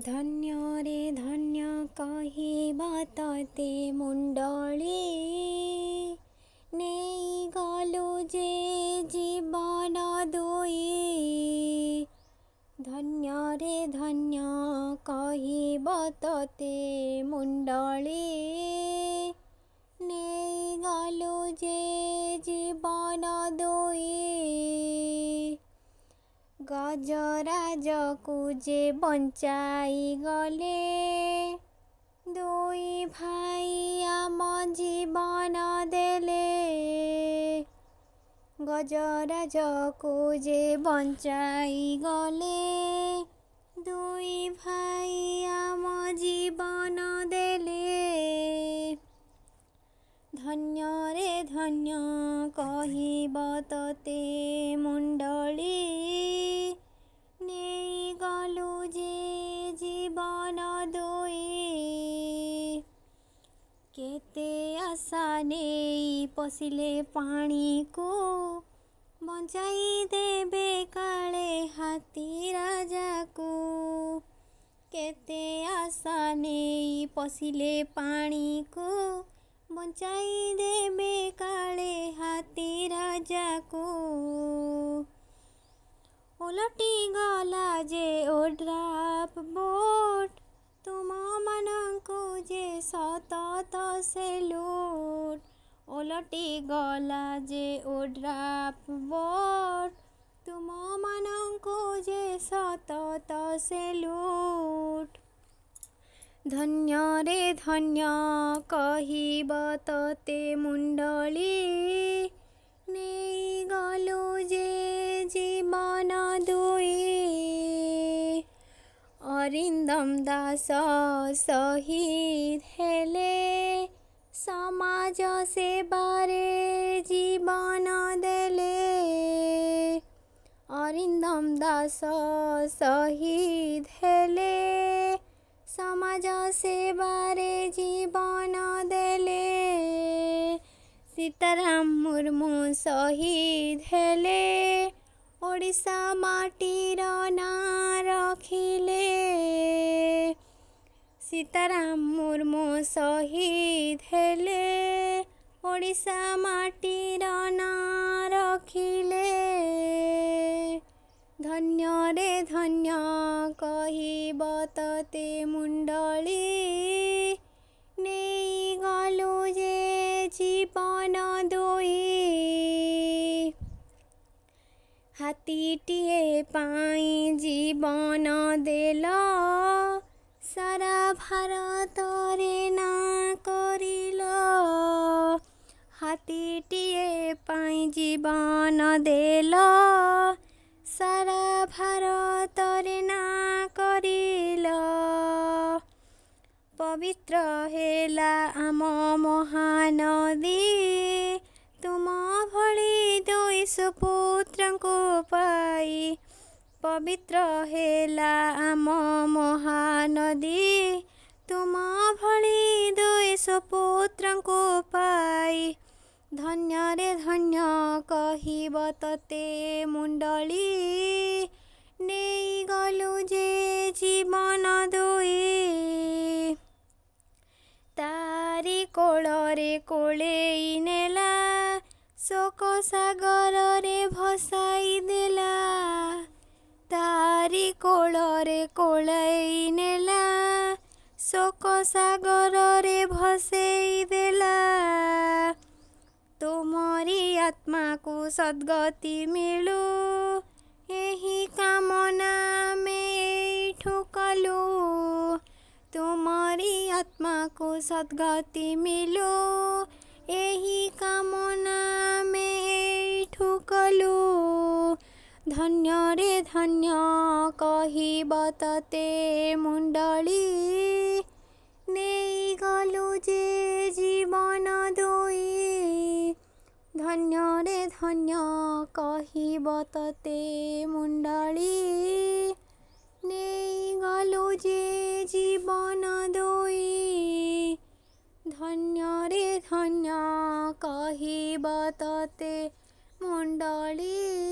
ଧନ୍ୟ ରେ ଧନ୍ୟ କହିବା ତତେ ମୁଣ୍ଡଳି, ନେଇଗଲୁ ଯେ ଜୀବନ ଦୁଇ। ଧନ୍ୟ ରେ ଧନ୍ୟ କହିବ ତତେ ମୁଣ୍ଡଳି, ନେଇଗଲୁ ଯେ ଜୀବନ ଦୁଇ। ଗଜରାଜକୁ ଯେ ବଞ୍ଚାଇ ଗଲେ, ଦୁଇ ଭାଇ ଆମ ଜୀବନ ଦେଲେ। ଗଜରାଜକୁ ଯେ ବଞ୍ଚାଇ ଗଲେ, ଦୁଇ ଭାଇ ଆମ ଜୀବନ ଦେଲେ। ଧନ୍ୟ ରେ ଧନ୍ୟ କହିବ ତତେ ମୁଣ୍ଡଳି, ନେଇଗଲୁ ଯେ ଜୀବନ ଦୁଇ। କେତେ ଆଶା ନେଇ ପଶିଲେ ପାଣିକୁ, ବଞ୍ଚାଇ ଦେବେ କାଳେ ହାତୀ ରାଜାକୁ। କେତେ ଆଶା ନେଇ ପଶିଲେ ପାଣିକୁ, ବଞ୍ଚାଇ ଦେବେ କାଳେ ହାତୀ ରାଜାକୁ। ଓଲଟି ଗଲା ଯେ ଓଡ୍ରାଫ୍ ବୋଟ୍, ତୁମମାନଙ୍କୁ ଯେ ସତତ ସେଲୁଟ୍। ଓଲଟି ଗଲା ଯେ ଓଡ୍ରାଫ୍ ବୋଟ୍, ତୁମମାନଙ୍କୁ ଯେ ସତତ ସେଲୁଟ୍। ଧନ୍ୟ ରେ ଧନ୍ୟ କହିବ ତତେ ମୁଣ୍ଡଳି, ନେଇଗଲୁ ଯେ ଜୀବନ ଦୁଇ। ଅରିନ୍ଦମ ଦାସ ଶହୀଦ ହେଲେ, ସମାଜ ସେବାରେ ଜୀବନ ଦେଲେ। ଅରିନ୍ଦମ ଦାସ ଶହୀଦ ହେଲେ, ସମାଜ ସେବାରେ ଜୀବନ ଦେଲେ। ସୀତାରାମ ମୁର୍ମୁ ଶହୀଦ ହେଲେ, ଓଡ଼ିଶା ମାଟିର ନାଁ ରଖିଲେ। ସୀତାରାମ ମୁର୍ମୁ ଶହୀଦ ହେଲେ, ଓଡ଼ିଶା ମାଟିର ନାଁ ରଖିଲେ। ଧନ୍ୟ ରେ ଧନ୍ୟ କହିବ ତତେ ମୁଣ୍ଡଳି, ନେଇଗଲୁ ଯେ ଜୀବନ ଦୁଇ। ହାତୀଟିଏ ପାଇଁ ଜୀବନ ଦେଲ, ସାରା ଭାରତରେ ନାଁ କରିଲ। ହାତୀଟିଏ ପାଇଁ ଜୀବନ ଦେଲ, ସାରା ଭାରତରେ ନାଁ କରିଲ। ପବିତ୍ର ହେଲା ଆମ ମହାନଦୀ, ତୁମ ଭଳି ଦୁଇ ସୁପୁତ୍ରଙ୍କୁ ପାଇ। ପବିତ୍ର ହେଲା ଆମ ମହାନଦୀ, ତୁମ ଭଳି ଦୁଇ ସୁପୁତ୍ରଙ୍କୁ ପାଇ। ଧନ୍ୟ ରେ ଧନ୍ୟ କହିବ ତତେ ମୁଣ୍ଡଳି, ନେଇଗଲୁ ଯେ ଜୀବନ ଦୁଇ। ତାରି କୋଳରେ କୋଳେଇ ନେଲା, ଶୋକ ସାଗରରେ ଭସାଇ ଦେଲା। ତାରି କୋଳରେ କୋଳେଇ ନେଲା, ଶୋକ ସାଗରରେ ଭସେଇ ଦେଲା। ତୁମରି ଆତ୍ମାକୁ ସଦ୍ଗତି ମିଳୁ, ଏହି କାମନା ଆମେ ଏଇଠୁ କଲୁ। ତୁମରି ଆତ୍ମାକୁ ସଦ୍ଗତି ମିଳୁ, ଏହି କାମନା ଆମେ ଏଇଠୁ କଲୁ। ଧନ୍ୟ ରେ ଧନ୍ୟ କହିବ ତତେ ମୁଣ୍ଡଳି, ନେଇଗଲୁ ଯେ ଜୀବନ ଦୁଇ। ଧନ୍ୟ ରେ ଧନ୍ୟ କହିବ ତତେ ମୁଣ୍ଡଳି, ନେଇଗଲୁ ଯେ ଜୀବନ ଦୁଇ। ଧନ୍ୟ ରେ ଧନ୍ୟ କହିବ ତତେ ମୁଣ୍ଡଳି।